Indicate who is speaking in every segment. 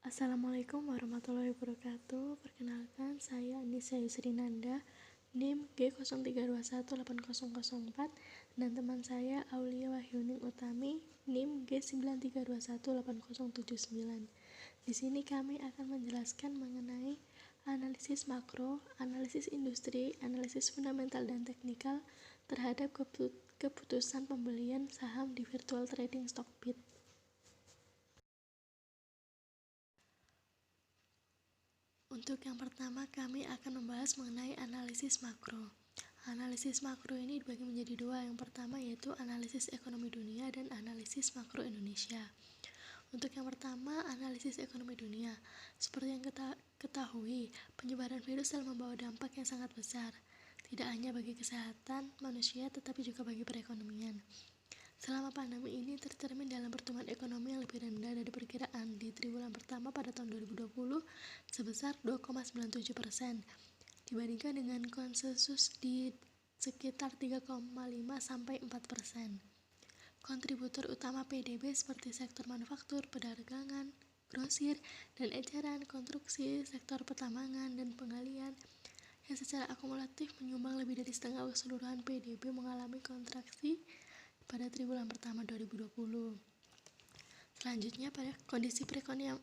Speaker 1: Assalamualaikum warahmatullahi wabarakatuh. Perkenalkan, saya Anissa Yusrinanda, NIM G03218004, dan teman saya Aulia Wahyuning Utami, NIM G93218079. Di sini kami akan menjelaskan mengenai analisis makro, analisis industri, analisis fundamental dan teknikal terhadap keputusan pembelian saham di virtual trading Stockbit. Untuk yang pertama, kami akan membahas mengenai analisis makro. Analisis makro ini dibagi menjadi dua. Yang pertama yaitu analisis ekonomi dunia dan analisis makro Indonesia. Untuk yang pertama, analisis ekonomi dunia. Seperti yang kita ketahui, penyebaran virus telah membawa dampak yang sangat besar, tidak hanya bagi kesehatan manusia, tetapi juga bagi perekonomian. Selama pandemi ini tercermin dalam pertumbuhan ekonomi yang lebih rendah dari perkiraan di triwulan pertama pada tahun 2020 sebesar 2,97% dibandingkan dengan konsensus di sekitar 3,5-4%. Kontributor utama PDB seperti sektor manufaktur, perdagangan, grosir, dan eceran, konstruksi, sektor pertambangan, dan penggalian yang secara akumulatif menyumbang lebih dari setengah keseluruhan PDB mengalami kontraksi pada triwulan pertama 2020. Selanjutnya, pada kondisi perekonomian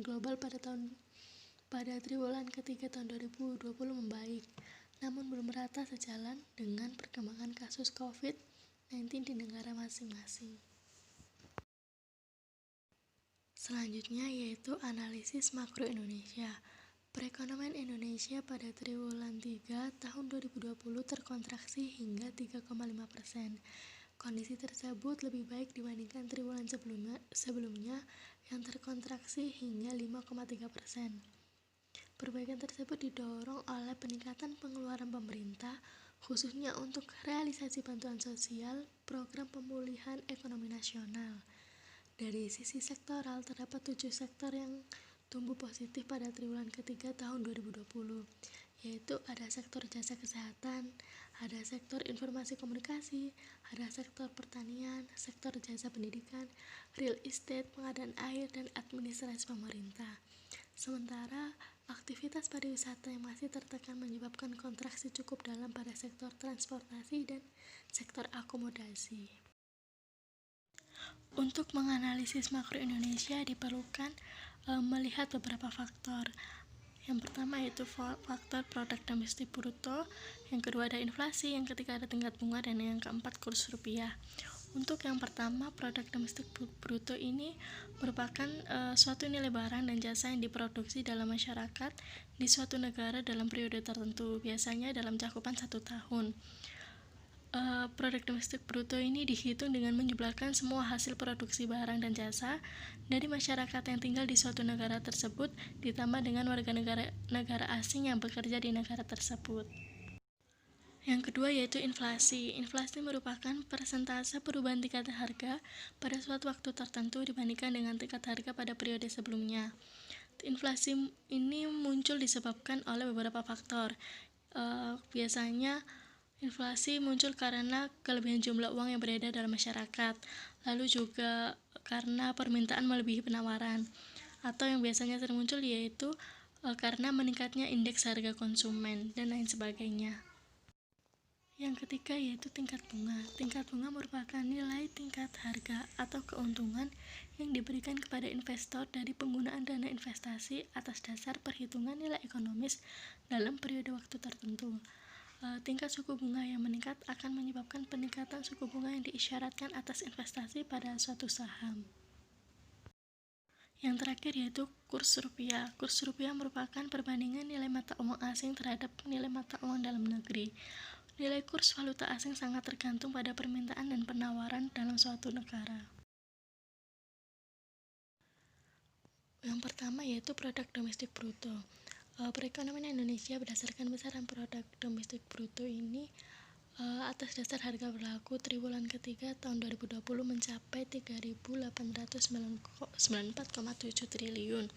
Speaker 1: global pada triwulan ketiga tahun 2020 membaik, namun belum merata sejalan dengan perkembangan kasus COVID-19 di negara masing-masing. Selanjutnya yaitu analisis makro Indonesia. Perekonomian Indonesia pada triwulan 3 tahun 2020 terkontraksi hingga 3,5%. Kondisi tersebut lebih baik dibandingkan triwulan sebelumnya yang terkontraksi hingga 5,3%. Perbaikan tersebut didorong oleh peningkatan pengeluaran pemerintah, khususnya untuk realisasi bantuan sosial, program pemulihan ekonomi nasional. Dari sisi sektoral, terdapat 7 sektor yang tumbuh positif pada triwulan ketiga tahun 2020, yaitu ada sektor jasa kesehatan, ada sektor informasi komunikasi, ada sektor pertanian, sektor jasa pendidikan, real estate, pengadaan air, dan administrasi pemerintah. Sementara aktivitas pariwisata yang masih tertekan menyebabkan kontraksi cukup dalam pada sektor transportasi dan sektor akomodasi. Untuk menganalisis makro Indonesia diperlukan melihat beberapa faktor. Yang pertama yaitu faktor produk domestik bruto, yang kedua ada inflasi, yang ketiga ada tingkat bunga, dan yang keempat kurs rupiah. Untuk yang pertama, produk domestik bruto ini merupakan suatu nilai barang dan jasa yang diproduksi dalam masyarakat di suatu negara dalam periode tertentu, biasanya dalam cakupan 1 tahun. Produk domestik bruto ini dihitung dengan menjumlahkan semua hasil produksi barang dan jasa dari masyarakat yang tinggal di suatu negara tersebut ditambah dengan warga negara asing yang bekerja di negara tersebut. Yang kedua yaitu inflasi. Inflasi merupakan persentase perubahan tingkat harga pada suatu waktu tertentu dibandingkan dengan tingkat harga pada periode sebelumnya. Inflasi ini muncul disebabkan oleh beberapa faktor. Biasanya inflasi muncul karena kelebihan jumlah uang yang beredar dalam masyarakat, lalu juga karena permintaan melebihi penawaran, atau yang biasanya sering muncul yaitu karena meningkatnya indeks harga konsumen dan lain sebagainya. Yang ketiga yaitu tingkat bunga. Tingkat bunga merupakan nilai tingkat harga atau keuntungan yang diberikan kepada investor dari penggunaan dana investasi atas dasar perhitungan nilai ekonomis dalam periode waktu tertentu. Tingkat suku bunga yang meningkat akan menyebabkan peningkatan suku bunga yang diisyaratkan atas investasi pada suatu saham. Yang terakhir yaitu kurs rupiah. Kurs rupiah merupakan perbandingan nilai mata uang asing terhadap nilai mata uang dalam negeri. Nilai kurs valuta asing sangat tergantung pada permintaan dan penawaran dalam suatu negara. Yang pertama yaitu produk domestik bruto. Perekonomian Indonesia berdasarkan besaran produk domestik bruto ini atas dasar harga berlaku triwulan ketiga tahun 2020 mencapai 3.894,7 triliun.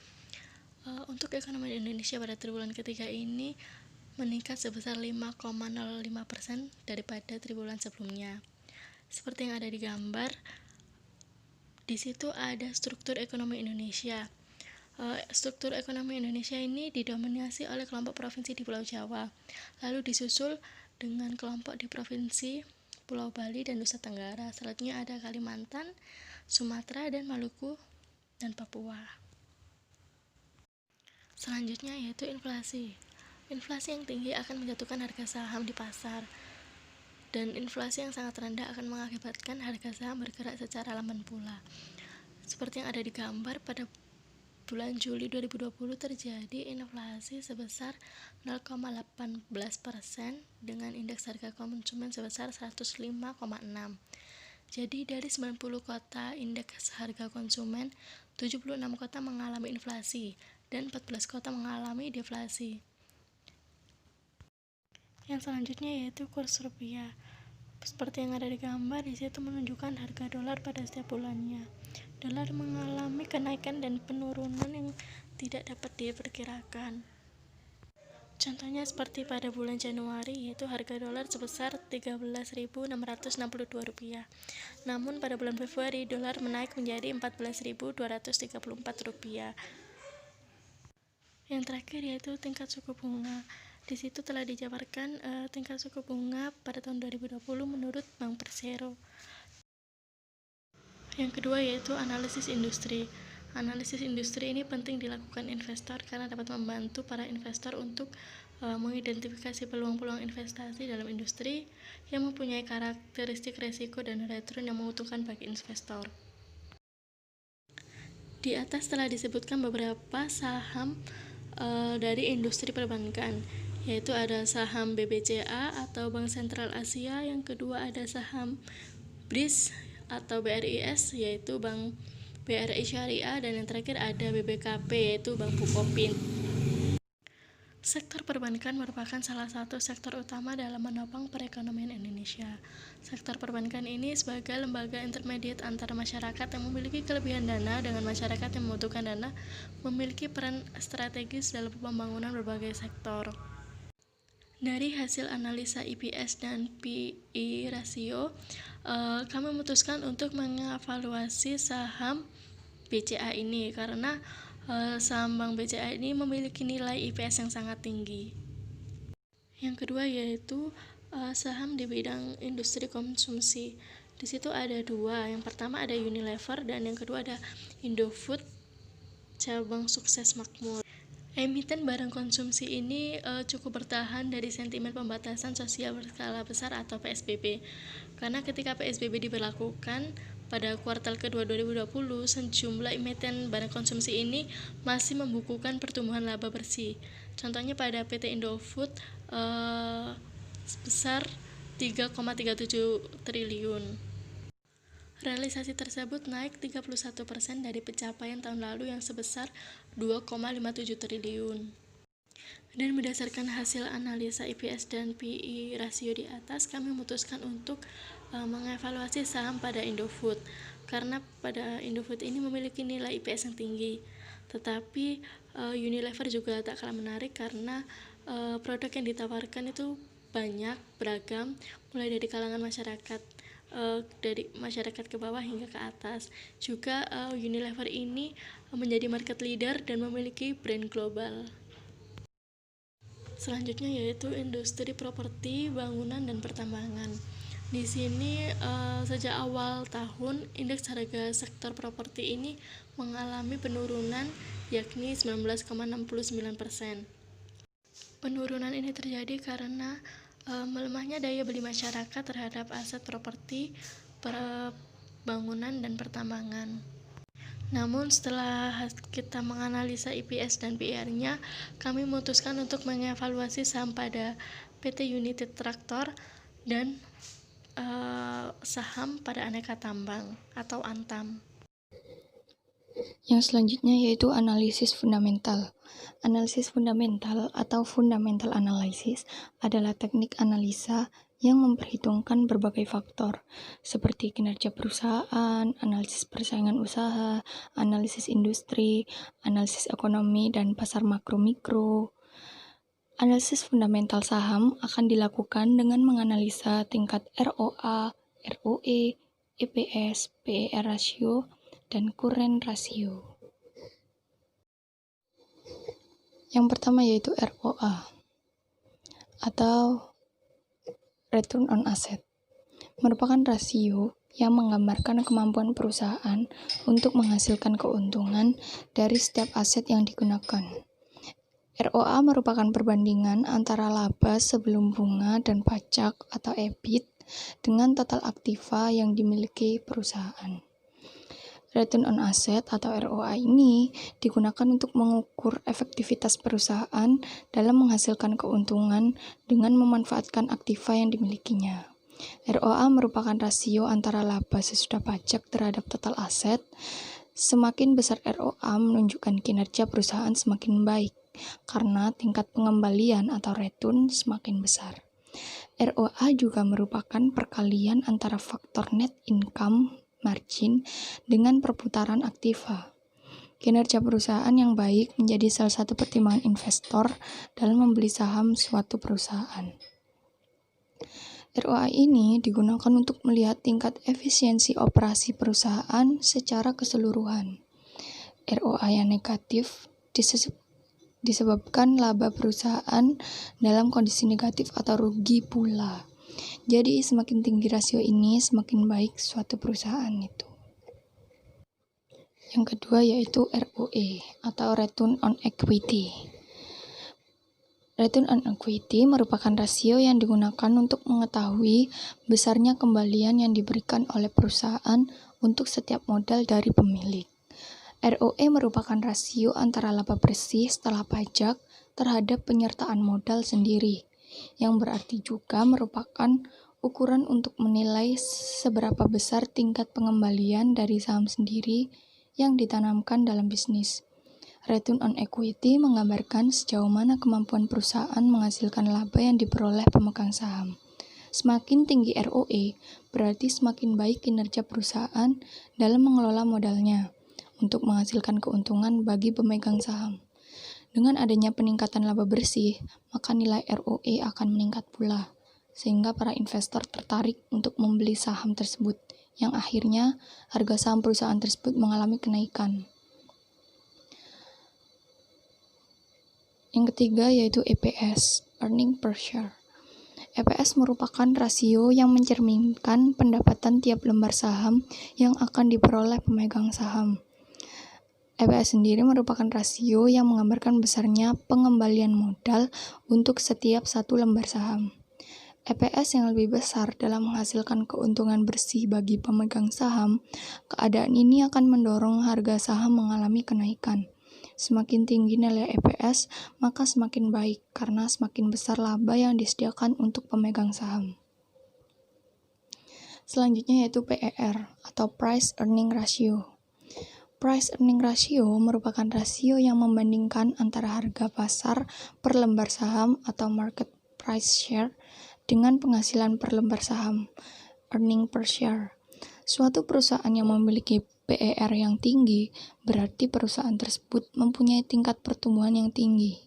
Speaker 1: Untuk ekonomi Indonesia pada triwulan ketiga ini meningkat sebesar 5,05% daripada triwulan sebelumnya. Seperti yang ada di gambar, di situ ada struktur ekonomi Indonesia. struktur ekonomi Indonesia ini didominasi oleh kelompok provinsi di Pulau Jawa, lalu disusul dengan kelompok di provinsi Pulau Bali dan Nusa Tenggara. Selanjutnya ada Kalimantan, Sumatera, dan Maluku, dan Papua. Selanjutnya yaitu inflasi. Inflasi yang tinggi akan menjatuhkan harga saham di pasar, dan inflasi yang sangat rendah akan mengakibatkan harga saham bergerak secara lamban pula. Seperti yang ada di gambar, pada bulan Juli 2020 terjadi inflasi sebesar 0,18% dengan indeks harga konsumen sebesar 105,6. Jadi dari 90 kota indeks harga konsumen, 76 kota mengalami inflasi dan 14 kota mengalami deflasi. Yang selanjutnya yaitu kurs rupiah. Seperti yang ada di gambar, di situ menunjukkan harga dolar pada setiap bulannya. Dolar mengalami kenaikan dan penurunan yang tidak dapat diperkirakan. Contohnya seperti pada bulan Januari, yaitu harga dolar sebesar Rp13.662. Namun pada bulan Februari, dolar menaik menjadi Rp14.234. Yang terakhir yaitu tingkat suku bunga. Di situ telah dijabarkan tingkat suku bunga pada tahun 2020 menurut Bank Persero. Yang kedua yaitu analisis industri. Analisis industri ini penting dilakukan investor karena dapat membantu para investor untuk mengidentifikasi peluang-peluang investasi dalam industri yang mempunyai karakteristik resiko dan return yang menguntungkan bagi investor. Di atas telah disebutkan beberapa saham dari industri perbankan, yaitu ada saham BBCA atau Bank Sentral Asia, yang kedua ada saham BRIS atau BRIS yaitu Bank BRI Syariah, dan yang terakhir ada BBKP yaitu Bank Bukopin. Sektor perbankan merupakan salah satu sektor utama dalam menopang perekonomian Indonesia. Sektor perbankan ini sebagai lembaga intermediate antara masyarakat yang memiliki kelebihan dana dengan masyarakat yang membutuhkan dana, memiliki peran strategis dalam pembangunan berbagai sektor. Dari hasil analisa EPS dan PE rasio, kami memutuskan untuk mengevaluasi saham BCA ini karena saham Bank BCA ini memiliki nilai EPS yang sangat tinggi. Yang kedua yaitu saham di bidang industri konsumsi. Di situ ada dua. Yang pertama ada Unilever dan yang kedua ada Indofood cabang Sukses Makmur. Emiten barang konsumsi ini cukup bertahan dari sentimen pembatasan sosial berskala besar atau PSBB. Karena ketika PSBB diberlakukan pada kuartal kedua 2020, sejumlah emiten barang konsumsi ini masih membukukan pertumbuhan laba bersih. Contohnya pada PT Indofood sebesar 3,37 triliun. Realisasi tersebut naik 31% dari pencapaian tahun lalu yang sebesar 2,57 triliun. Dan berdasarkan hasil analisa EPS dan PE rasio di atas, kami memutuskan untuk mengevaluasi saham pada Indofood karena pada Indofood ini memiliki nilai EPS yang tinggi. Tetapi Unilever juga tak kalah menarik karena produk yang ditawarkan itu banyak, beragam, mulai dari kalangan masyarakat, dari masyarakat ke bawah hingga ke atas. Juga Unilever ini menjadi market leader dan memiliki brand global. Selanjutnya yaitu industri properti, bangunan, dan pertambangan. Di sini sejak awal tahun indeks harga sektor properti ini mengalami penurunan yakni 19,69%. Penurunan ini terjadi karena melemahnya daya beli masyarakat terhadap aset properti, bangunan, dan pertambangan. Namun setelah kita menganalisa EPS dan PR-nya, kami memutuskan untuk mengevaluasi saham pada PT United Tractor dan saham pada Aneka Tambang atau Antam.
Speaker 2: Yang selanjutnya yaitu analisis fundamental. Analisis fundamental atau fundamental analysis adalah teknik analisa yang memperhitungkan berbagai faktor seperti kinerja perusahaan, analisis persaingan usaha, analisis industri, analisis ekonomi dan pasar makro-mikro. Analisis fundamental saham akan dilakukan dengan menganalisa tingkat ROA, ROE, EPS, PER rasio, dan current ratio. Yang pertama yaitu ROA atau Return on Asset, merupakan rasio yang menggambarkan kemampuan perusahaan untuk menghasilkan keuntungan dari setiap aset yang digunakan. ROA merupakan perbandingan antara laba sebelum bunga dan pajak atau EBIT dengan total aktiva yang dimiliki perusahaan. Return on Asset atau ROA ini digunakan untuk mengukur efektivitas perusahaan dalam menghasilkan keuntungan dengan memanfaatkan aktiva yang dimilikinya. ROA merupakan rasio antara laba sesudah pajak terhadap total aset. Semakin besar ROA menunjukkan kinerja perusahaan semakin baik, karena tingkat pengembalian atau return semakin besar. ROA juga merupakan perkalian antara faktor net income margin dengan perputaran aktiva. Kinerja perusahaan yang baik menjadi salah satu pertimbangan investor dalam membeli saham suatu perusahaan. ROA ini digunakan untuk melihat tingkat efisiensi operasi perusahaan secara keseluruhan. ROA yang negatif disebabkan laba perusahaan dalam kondisi negatif atau rugi pula. Jadi semakin tinggi rasio ini, semakin baik suatu perusahaan itu. Yang kedua yaitu ROE atau Return on Equity. Return on Equity merupakan rasio yang digunakan untuk mengetahui besarnya kembalian yang diberikan oleh perusahaan untuk setiap modal dari pemilik. ROE merupakan rasio antara laba bersih setelah pajak terhadap penyertaan modal sendiri, yang berarti juga merupakan ukuran untuk menilai seberapa besar tingkat pengembalian dari saham sendiri yang ditanamkan dalam bisnis. Return on Equity menggambarkan sejauh mana kemampuan perusahaan menghasilkan laba yang diperoleh pemegang saham. Semakin tinggi ROE, berarti semakin baik kinerja perusahaan dalam mengelola modalnya untuk menghasilkan keuntungan bagi pemegang saham. Dengan adanya peningkatan laba bersih, maka nilai ROE akan meningkat pula, sehingga para investor tertarik untuk membeli saham tersebut, yang akhirnya harga saham perusahaan tersebut mengalami kenaikan. Yang ketiga yaitu EPS, Earning Per Share. EPS merupakan rasio yang mencerminkan pendapatan tiap lembar saham yang akan diperoleh pemegang saham. EPS sendiri merupakan rasio yang menggambarkan besarnya pengembalian modal untuk setiap satu lembar saham. EPS yang lebih besar dalam menghasilkan keuntungan bersih bagi pemegang saham, keadaan ini akan mendorong harga saham mengalami kenaikan. Semakin tinggi nilai EPS, maka semakin baik karena semakin besar laba yang disediakan untuk pemegang saham. Selanjutnya yaitu PER atau Price Earning Ratio. Price Earning Ratio merupakan rasio yang membandingkan antara harga pasar per lembar saham atau market price share dengan penghasilan per lembar saham, earning per share. Suatu perusahaan yang memiliki PER yang tinggi berarti perusahaan tersebut mempunyai tingkat pertumbuhan yang tinggi.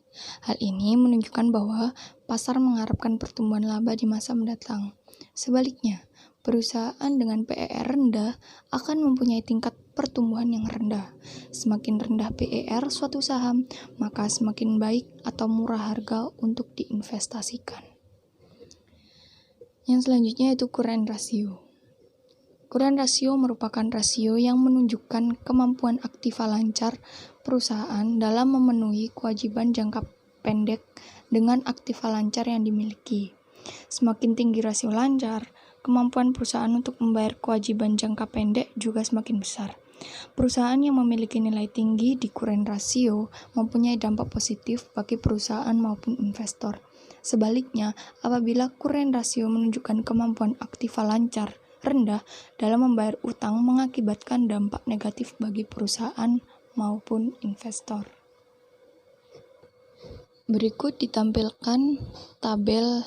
Speaker 2: Hal ini menunjukkan bahwa pasar mengharapkan pertumbuhan laba di masa mendatang. Sebaliknya, perusahaan dengan PER rendah akan mempunyai tingkat pertumbuhan yang rendah. Semakin rendah PER suatu saham, maka semakin baik atau murah harga untuk diinvestasikan. Yang selanjutnya yaitu Current Ratio. Current Ratio merupakan rasio yang menunjukkan kemampuan aktiva lancar perusahaan dalam memenuhi kewajiban jangka pendek dengan aktiva lancar yang dimiliki. Semakin tinggi rasio lancar, kemampuan perusahaan untuk membayar kewajiban jangka pendek juga semakin besar. Perusahaan yang memiliki nilai tinggi di current ratio mempunyai dampak positif bagi perusahaan maupun investor. Sebaliknya, apabila current ratio menunjukkan kemampuan aktiva lancar rendah dalam membayar utang mengakibatkan dampak negatif bagi perusahaan maupun investor. Berikut ditampilkan tabel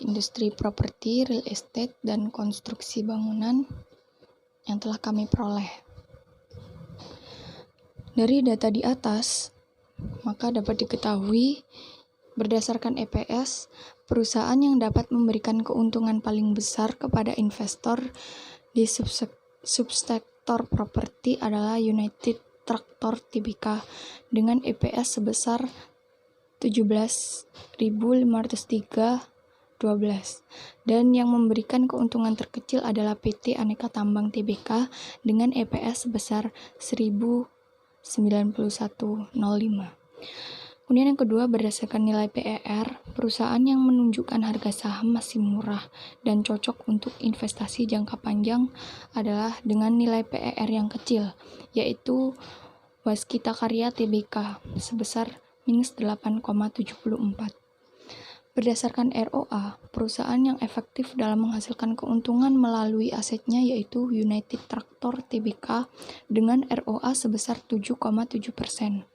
Speaker 2: industri properti, real estate, dan konstruksi bangunan yang telah kami peroleh. Dari data di atas, maka dapat diketahui berdasarkan EPS, perusahaan yang dapat memberikan keuntungan paling besar kepada investor di subsektor properti adalah United Traktor Tbk dengan EPS sebesar 17.503.12 dan yang memberikan keuntungan terkecil adalah PT Aneka Tambang Tbk dengan EPS sebesar 1091.05. Kemudian yang kedua, berdasarkan nilai PER, perusahaan yang menunjukkan harga saham masih murah dan cocok untuk investasi jangka panjang adalah dengan nilai PER yang kecil, yaitu Waskita Karya Tbk sebesar minus 8,74. Berdasarkan ROA, perusahaan yang efektif dalam menghasilkan keuntungan melalui asetnya yaitu United Tractor Tbk dengan ROA sebesar 7,7%.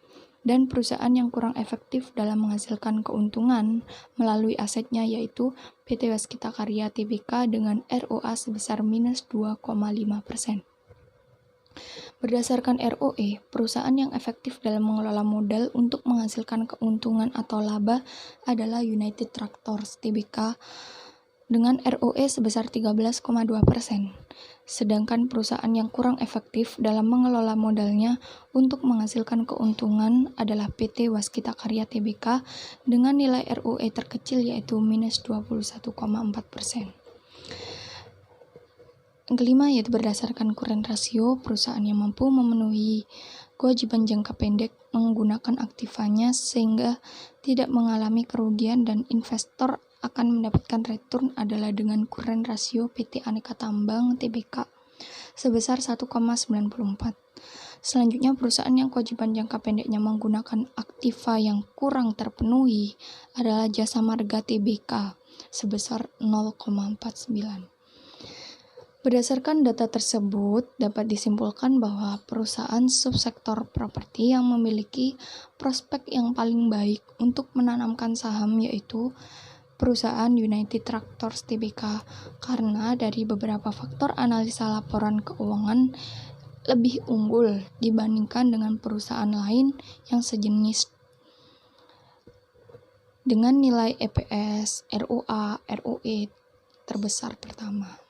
Speaker 2: Dan perusahaan yang kurang efektif dalam menghasilkan keuntungan melalui asetnya yaitu PT Waskita Karya Tbk dengan ROA sebesar minus 2,5%. Berdasarkan ROE, perusahaan yang efektif dalam mengelola modal untuk menghasilkan keuntungan atau laba adalah United Tractors Tbk dengan ROE sebesar 13,2%. Sedangkan perusahaan yang kurang efektif dalam mengelola modalnya untuk menghasilkan keuntungan adalah PT Waskita Karya Tbk dengan nilai ROE terkecil yaitu minus 21,4%. Yang kelima yaitu berdasarkan current ratio, perusahaan yang mampu memenuhi kewajiban jangka pendek menggunakan aktivanya sehingga tidak mengalami kerugian dan investor akan mendapatkan return adalah dengan current ratio PT Aneka Tambang Tbk sebesar 1,94. Selanjutnya, perusahaan yang kewajiban jangka pendeknya menggunakan aktiva yang kurang terpenuhi adalah Jasa Marga Tbk sebesar 0,49. Berdasarkan data tersebut, dapat disimpulkan bahwa perusahaan subsektor properti yang memiliki prospek yang paling baik untuk menanamkan saham yaitu perusahaan United Tractors Tbk karena dari beberapa faktor analisa laporan keuangan lebih unggul dibandingkan dengan perusahaan lain yang sejenis dengan nilai EPS, ROA, ROE terbesar pertama.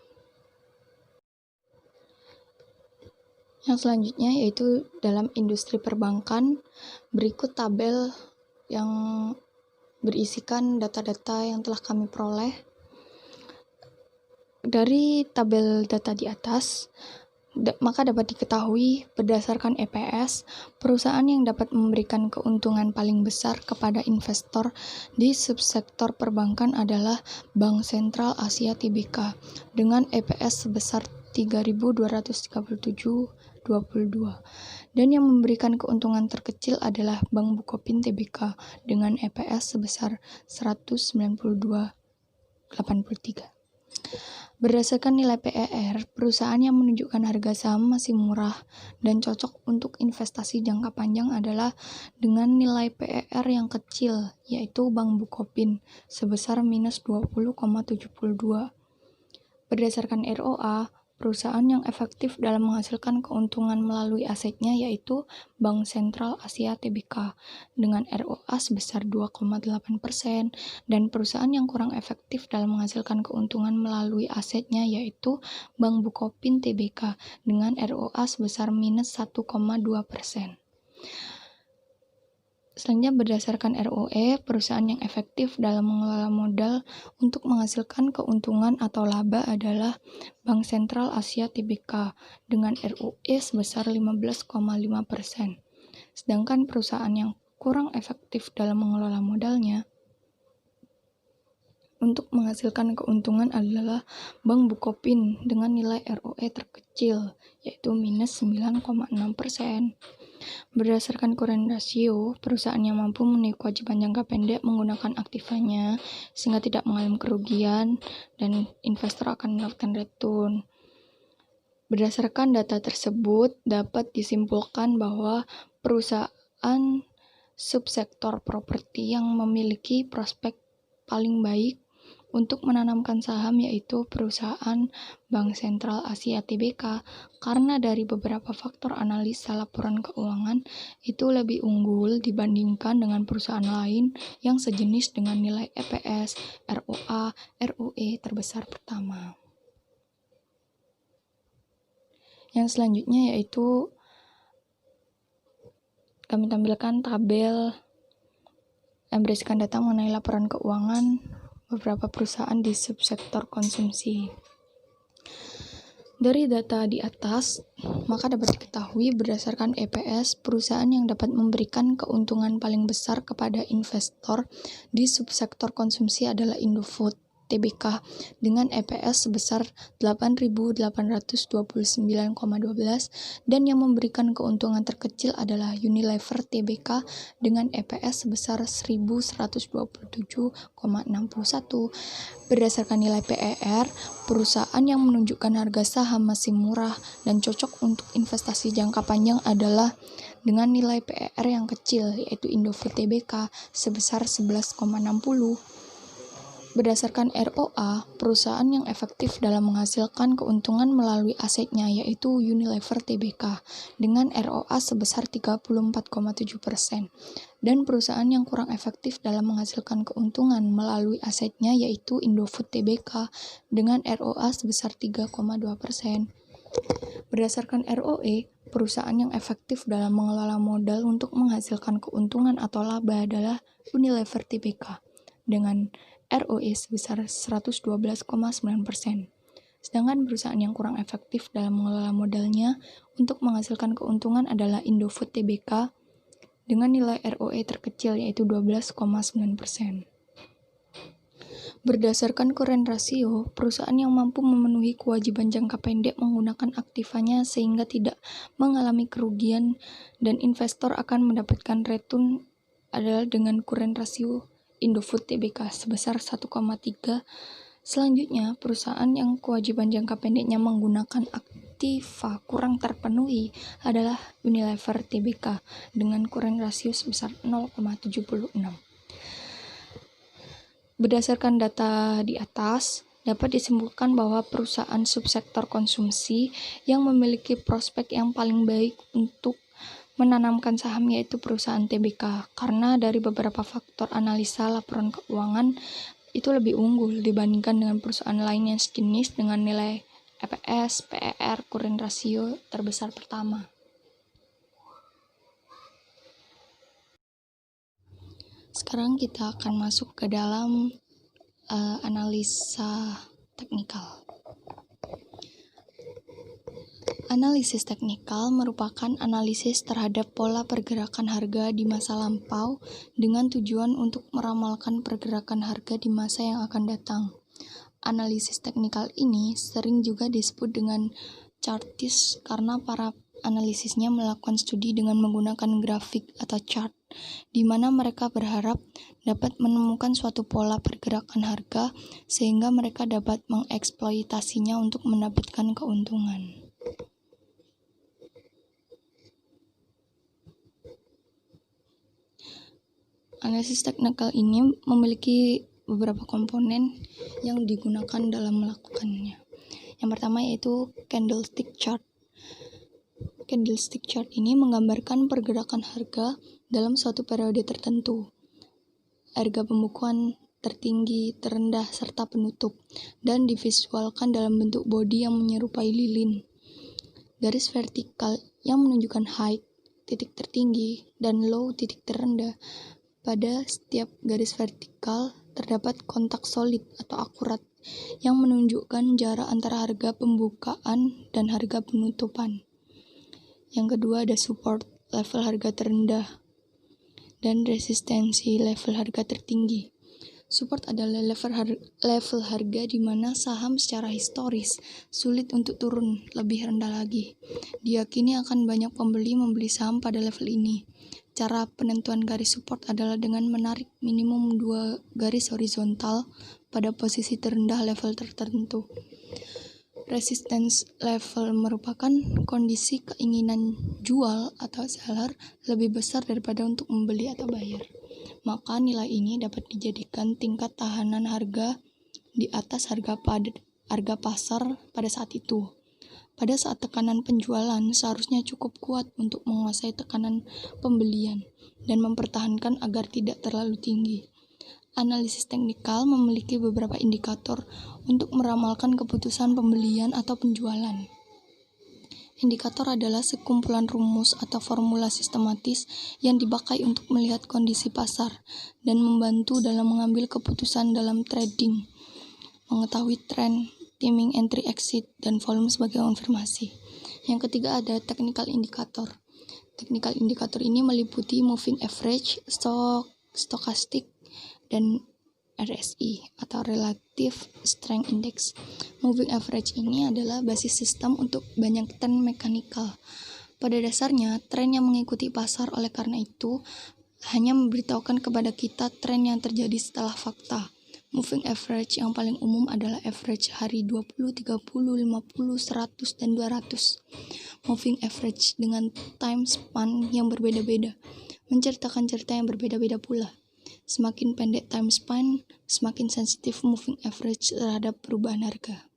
Speaker 2: Yang selanjutnya yaitu dalam industri perbankan, berikut tabel yang berisikan data-data yang telah kami peroleh. Dari tabel data di atas, maka dapat diketahui berdasarkan EPS, perusahaan yang dapat memberikan keuntungan paling besar kepada investor di subsektor perbankan adalah Bank Sentral Asia Tbk dengan EPS sebesar 3.237,22 dan yang memberikan keuntungan terkecil adalah Bank Bukopin Tbk dengan EPS sebesar 192,83. Berdasarkan nilai PER, perusahaan yang menunjukkan harga saham masih murah dan cocok untuk investasi jangka panjang adalah dengan nilai PER yang kecil, yaitu Bank Bukopin sebesar minus 20,72. Berdasarkan ROA, perusahaan yang efektif dalam menghasilkan keuntungan melalui asetnya yaitu Bank Sentral Asia Tbk dengan ROA sebesar 2,8% dan perusahaan yang kurang efektif dalam menghasilkan keuntungan melalui asetnya yaitu Bank Bukopin Tbk dengan ROA sebesar minus 1,2%. Selanjutnya berdasarkan ROE, perusahaan yang efektif dalam mengelola modal untuk menghasilkan keuntungan atau laba adalah Bank Sentral Asia Tbk dengan ROE sebesar 15,5%. Sedangkan perusahaan yang kurang efektif dalam mengelola modalnya untuk menghasilkan keuntungan adalah Bank Bukopin dengan nilai ROE terkecil yaitu minus 9,6%. Berdasarkan current ratio, perusahaan yang mampu memenuhi kewajiban jangka pendek menggunakan aktivanya sehingga tidak mengalami kerugian dan investor akan mendapatkan return. Berdasarkan data tersebut, dapat disimpulkan bahwa perusahaan subsektor properti yang memiliki prospek paling baik untuk menanamkan saham yaitu perusahaan Bank Sentral Asia Tbk karena dari beberapa faktor analisa laporan keuangan itu lebih unggul dibandingkan dengan perusahaan lain yang sejenis dengan nilai EPS, ROA, ROE terbesar pertama. Yang selanjutnya yaitu kami tampilkan tabel yang berisikan data mengenai laporan keuangan beberapa perusahaan di subsektor konsumsi. Dari data di atas, maka dapat diketahui berdasarkan EPS, perusahaan yang dapat memberikan keuntungan paling besar kepada investor di subsektor konsumsi adalah Indofood Tbk dengan EPS sebesar 8.829,12 dan yang memberikan keuntungan terkecil adalah Unilever Tbk dengan EPS sebesar 1.127,61. Berdasarkan nilai PER, perusahaan yang menunjukkan harga saham masih murah dan cocok untuk investasi jangka panjang adalah dengan nilai PER yang kecil, yaitu Indofood Tbk sebesar 11,60. Berdasarkan ROA, perusahaan yang efektif dalam menghasilkan keuntungan melalui asetnya yaitu Unilever Tbk dengan ROA sebesar 34,7%, dan perusahaan yang kurang efektif dalam menghasilkan keuntungan melalui asetnya yaitu Indofood Tbk dengan ROA sebesar 3,2%. Berdasarkan ROE, perusahaan yang efektif dalam mengelola modal untuk menghasilkan keuntungan atau laba adalah Unilever Tbk dengan ROE sebesar 112,9%. Sedangkan perusahaan yang kurang efektif dalam mengelola modalnya untuk menghasilkan keuntungan adalah Indofood Tbk dengan nilai ROE terkecil yaitu 12,9%. Berdasarkan current ratio, perusahaan yang mampu memenuhi kewajiban jangka pendek menggunakan aktivanya sehingga tidak mengalami kerugian dan investor akan mendapatkan return adalah dengan current ratio Indofood Tbk sebesar 1,3. Selanjutnya, perusahaan yang kewajiban jangka pendeknya menggunakan aktiva kurang terpenuhi adalah Unilever Tbk dengan current ratio sebesar 0,76. Berdasarkan data di atas, dapat disimpulkan bahwa perusahaan subsektor konsumsi yang memiliki prospek yang paling baik untuk menanamkan saham yaitu perusahaan Tbk karena dari beberapa faktor analisa laporan keuangan itu lebih unggul dibandingkan dengan perusahaan lain yang sejenis dengan nilai EPS, PER, current ratio terbesar pertama. Sekarang kita akan masuk ke dalam analisa teknikal. Analisis teknikal merupakan analisis terhadap pola pergerakan harga di masa lampau dengan tujuan untuk meramalkan pergerakan harga di masa yang akan datang. Analisis teknikal ini sering juga disebut dengan chartis karena para analisisnya melakukan studi dengan menggunakan grafik atau chart, di mana mereka berharap dapat menemukan suatu pola pergerakan harga sehingga mereka dapat mengeksploitasinya untuk mendapatkan keuntungan. Analisis teknikal ini memiliki beberapa komponen yang digunakan dalam melakukannya. Yang pertama yaitu candlestick chart. Candlestick chart ini menggambarkan pergerakan harga dalam suatu periode tertentu. Harga pembukuan tertinggi, terendah, serta penutup, dan divisualkan dalam bentuk body yang menyerupai lilin. Garis vertikal yang menunjukkan high, titik tertinggi, dan low, titik terendah. Pada setiap garis vertikal terdapat kontak solid atau akurat yang menunjukkan jarak antara harga pembukaan dan harga penutupan. Yang kedua ada support, level harga terendah, dan resistensi, level harga tertinggi. Support adalah level harga di mana saham secara historis sulit untuk turun lebih rendah lagi. Diyakini akan banyak pembeli membeli saham pada level ini. Cara penentuan garis support adalah dengan menarik minimum 2 garis horizontal pada posisi terendah level tertentu. Resistance level merupakan kondisi keinginan jual atau seller lebih besar daripada untuk membeli atau buyer. Maka nilai ini dapat dijadikan tingkat tahanan harga di atas harga pasar pada saat itu. Pada saat tekanan penjualan seharusnya cukup kuat untuk menguasai tekanan pembelian dan mempertahankan agar tidak terlalu tinggi. Analisis teknikal memiliki beberapa indikator untuk meramalkan keputusan pembelian atau penjualan. Indikator adalah sekumpulan rumus atau formula sistematis yang dipakai untuk melihat kondisi pasar dan membantu dalam mengambil keputusan dalam trading, mengetahui tren, timing entry exit, dan volume sebagai konfirmasi. Yang ketiga ada technical indicator. Technical indicator ini meliputi moving average, stochastic, dan RSI atau Relative Strength Index. Moving average ini adalah basis sistem untuk banyak tren mekanikal. Pada dasarnya, tren yang mengikuti pasar, oleh karena itu hanya memberitahukan kepada kita tren yang terjadi setelah fakta. Moving average yang paling umum adalah average hari 20, 30, 50, 100, dan 200. Moving average dengan time span yang berbeda-beda menceritakan cerita yang berbeda-beda pula. Semakin pendek time span, semakin sensitif moving average terhadap perubahan harga.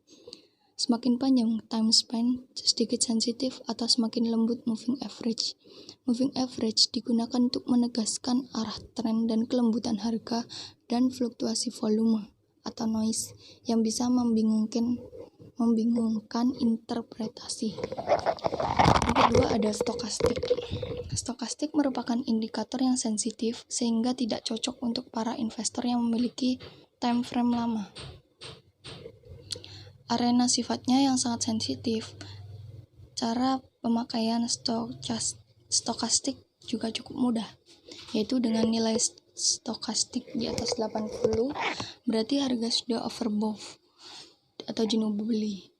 Speaker 2: Semakin panjang time span, sedikit sensitif atau semakin lembut moving average. Moving average digunakan untuk menegaskan arah tren dan kelembutan harga dan fluktuasi volume atau noise yang bisa membingungkan interpretasi. Yang kedua ada stokastik. Stokastik merupakan indikator yang sensitif sehingga tidak cocok untuk para investor yang memiliki time frame lama. Arena sifatnya yang sangat sensitif. Cara pemakaian stokastik juga cukup mudah, yaitu dengan nilai stokastik di atas 80 berarti harga sudah overbought atau jenuh beli.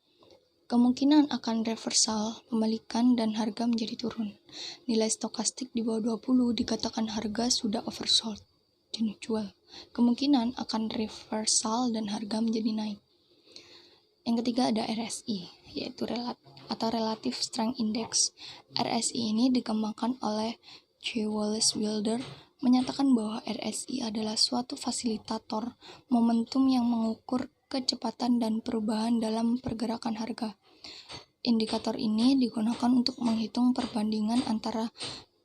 Speaker 2: Kemungkinan akan reversal, pembalikan, dan harga menjadi turun. Nilai stokastik di bawah 20 dikatakan harga sudah oversold, jenuh jual. Kemungkinan akan reversal dan harga menjadi naik. Yang ketiga ada RSI, yaitu Relative Strength Index. RSI ini dikembangkan oleh J. Wallace Wilder, menyatakan bahwa RSI adalah suatu fasilitator momentum yang mengukur kecepatan dan perubahan dalam pergerakan harga. Indikator ini digunakan untuk menghitung perbandingan antara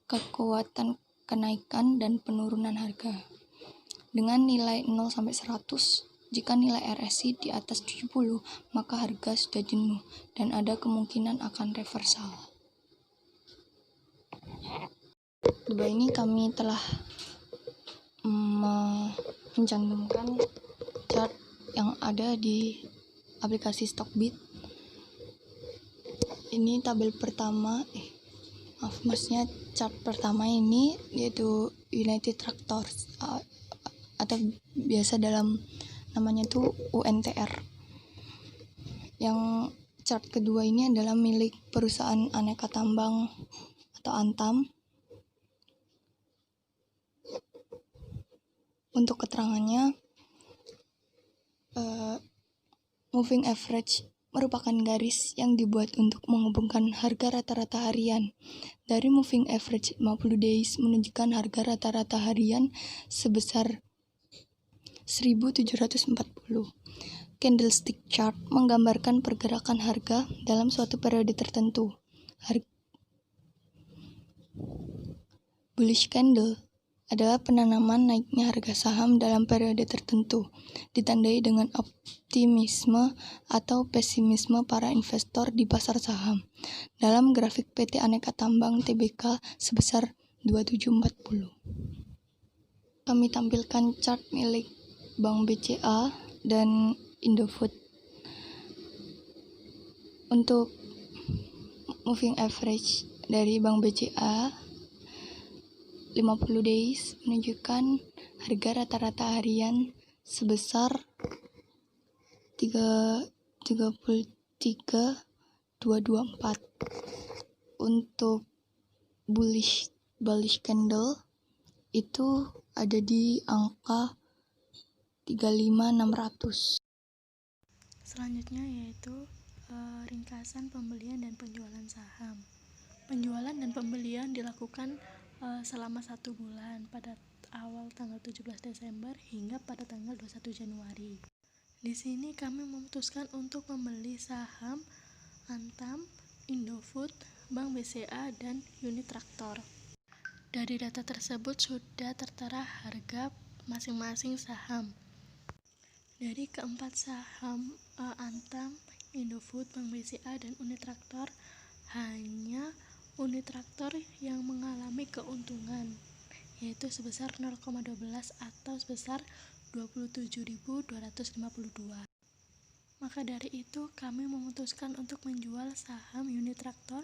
Speaker 2: kekuatan kenaikan dan penurunan harga. Dengan nilai 0-100, jika nilai RSI di atas 70, maka harga sudah jenuh dan ada kemungkinan akan reversal. Di bawah ini kami telah mencantumkan chart yang ada di aplikasi Stockbit. Ini tabel pertama, maksudnya chart pertama ini yaitu United Tractors atau biasa dalam namanya tuh UNTR. Yang chart kedua ini adalah milik perusahaan Aneka Tambang atau Antam. Untuk keterangannya, moving average merupakan garis yang dibuat untuk menghubungkan harga rata-rata harian. Dari moving average 50 days menunjukkan harga rata-rata harian sebesar 1740. Candlestick chart menggambarkan pergerakan harga dalam suatu periode tertentu. Bullish candle adalah penanaman naiknya harga saham dalam periode tertentu, ditandai dengan optimisme atau pesimisme para investor di pasar saham. Dalam grafik PT Aneka Tambang Tbk sebesar 2740. Kami tampilkan chart milik Bank BCA dan Indofood. Untuk moving average dari Bank BCA 50 days menunjukkan harga rata-rata harian sebesar 33.224. Untuk bullish candle itu ada di angka 35.600.
Speaker 1: Selanjutnya yaitu ringkasan pembelian dan penjualan saham. Penjualan dan pembelian dilakukan selama 1 bulan pada awal tanggal 17 Desember hingga pada tanggal 21 Januari. Di sini kami memutuskan untuk membeli saham Antam, Indofood, Bank BCA, dan Unit Traktor. Dari data tersebut sudah tertera harga masing-masing saham. Dari keempat saham Antam, Indofood, Bank BCA, dan Unit Traktor, hanya unit traktor yang mengalami keuntungan, yaitu sebesar 0,12 atau sebesar 27.252. Maka dari itu, kami memutuskan untuk menjual saham unit traktor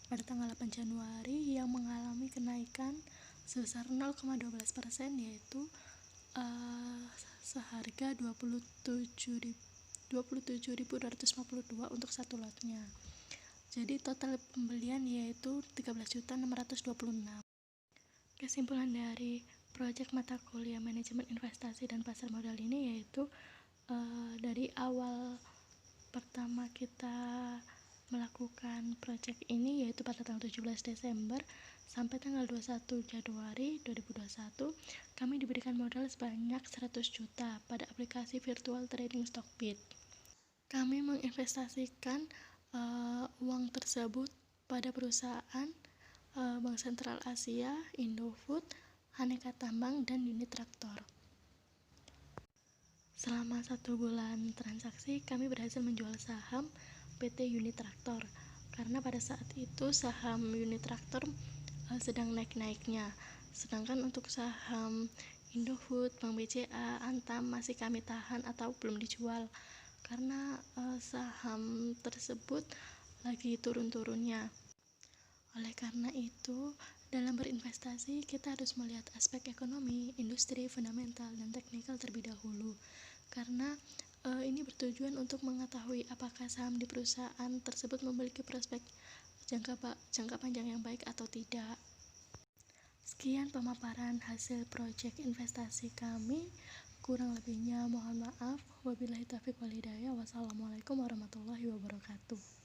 Speaker 1: pada tanggal 8 Januari yang mengalami kenaikan sebesar 0,12%, yaitu seharga 27.252 untuk satu lotnya. Jadi total pembelian yaitu 13.626. Kesimpulan dari proyek mata kuliah manajemen investasi dan pasar modal ini yaitu dari awal pertama kita melakukan proyek ini, yaitu pada tanggal 17 Desember sampai tanggal 21 Januari 2021, kami diberikan modal sebanyak 100 juta pada aplikasi virtual trading Stockbit. Kami menginvestasikan uang tersebut pada perusahaan Bank Sentral Asia, Indofood, Aneka Tambang, dan unit traktor. Selama 1 bulan transaksi, kami berhasil menjual saham PT Unit Traktor karena pada saat itu saham Unit Traktor sedang naik-naiknya, sedangkan untuk saham Indofood, Bank BCA, Antam masih kami tahan atau belum dijual karena saham tersebut lagi turun-turunnya. Oleh karena itu, dalam berinvestasi kita harus melihat aspek ekonomi, industri, fundamental, dan teknikal terlebih dahulu, karena ini bertujuan untuk mengetahui apakah saham di perusahaan tersebut memiliki prospek jangka panjang yang baik atau tidak. Sekian pemaparan hasil proyek investasi kami. Kurang lebihnya mohon maaf. Wabillahi taufiq wal hidayah. Wassalamualaikum warahmatullahi wabarakatuh.